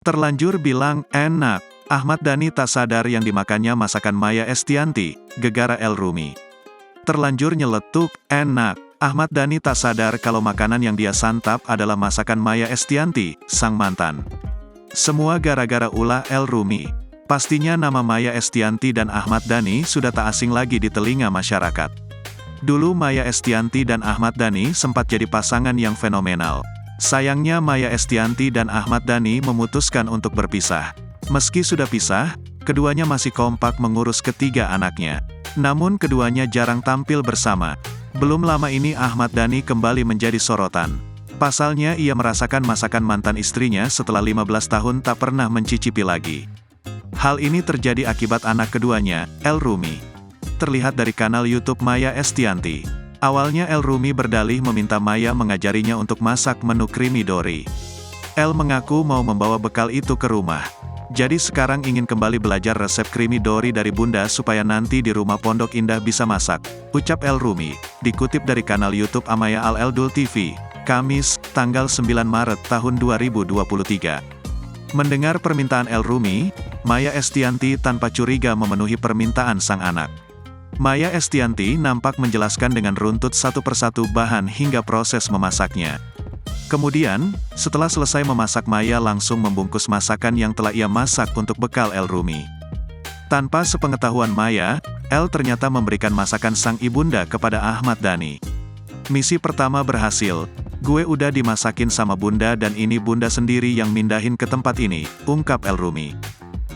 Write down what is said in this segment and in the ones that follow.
Terlanjur bilang, enak. Ahmad Dhani tak sadar yang dimakannya masakan Maya Estianty, gegara El Rumi. Terlanjur nyeletuk, enak. Ahmad Dhani tak sadar kalau makanan yang dia santap adalah masakan Maya Estianty, sang mantan. Semua gara-gara ulah El Rumi. Pastinya nama Maya Estianty dan Ahmad Dhani sudah tak asing lagi di telinga masyarakat. Dulu Maya Estianty dan Ahmad Dhani sempat jadi pasangan yang fenomenal. Sayangnya Maya Estianty dan Ahmad Dhani memutuskan untuk berpisah. Meski sudah pisah, keduanya masih kompak mengurus ketiga anaknya. Namun keduanya jarang tampil bersama. Belum lama ini Ahmad Dhani kembali menjadi sorotan. Pasalnya ia merasakan masakan mantan istrinya setelah 15 tahun tak pernah mencicipi lagi. Hal ini terjadi akibat anak keduanya, El Rumi. Terlihat dari kanal YouTube Maya Estianty. Awalnya El Rumi berdalih meminta Maya mengajarinya untuk masak menu creamy dory. El mengaku mau membawa bekal itu ke rumah. Jadi sekarang ingin kembali belajar resep creamy dory dari bunda supaya nanti di rumah Pondok Indah bisa masak, ucap El Rumi, dikutip dari kanal YouTube Amaya Al Eldul TV, Kamis, tanggal 9 Maret tahun 2023. Mendengar permintaan El Rumi, Maya Estianty tanpa curiga memenuhi permintaan sang anak. Maya Estianty nampak menjelaskan dengan runtut satu persatu bahan hingga proses memasaknya. Kemudian, setelah selesai memasak Maya langsung membungkus masakan yang telah ia masak untuk bekal El Rumi. Tanpa sepengetahuan Maya, El ternyata memberikan masakan sang ibunda kepada Ahmad Dhani. Misi pertama berhasil, gue udah dimasakin sama bunda dan ini bunda sendiri yang mindahin ke tempat ini, ungkap El Rumi.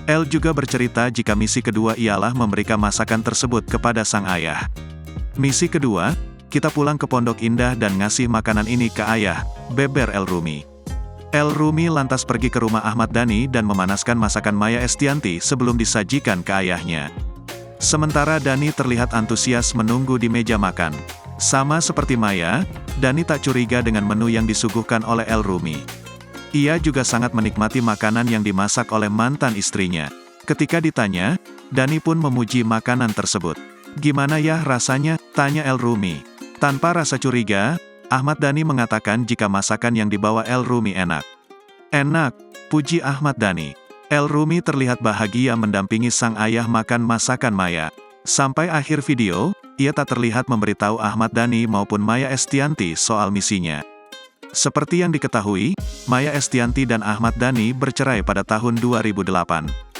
El juga bercerita jika misi kedua ialah memberikan masakan tersebut kepada sang ayah. Misi kedua, kita pulang ke Pondok Indah dan ngasih makanan ini ke ayah, beber El Rumi. El Rumi lantas pergi ke rumah Ahmad Dhani dan memanaskan masakan Maya Estianty sebelum disajikan ke ayahnya. Sementara Dhani terlihat antusias menunggu di meja makan. Sama seperti Maya, Dhani tak curiga dengan menu yang disuguhkan oleh El Rumi. Ia juga sangat menikmati makanan yang dimasak oleh mantan istrinya. Ketika ditanya, Dhani pun memuji makanan tersebut. Gimana ya rasanya? Tanya El Rumi. Tanpa rasa curiga, Ahmad Dhani mengatakan jika masakan yang dibawa El Rumi enak. Enak, puji Ahmad Dhani. El Rumi terlihat bahagia mendampingi sang ayah makan masakan Maya. Sampai akhir video, ia tak terlihat memberitahu Ahmad Dhani maupun Maya Estianty soal misinya. Seperti yang diketahui, Maya Estianty dan Ahmad Dhani bercerai pada tahun 2008.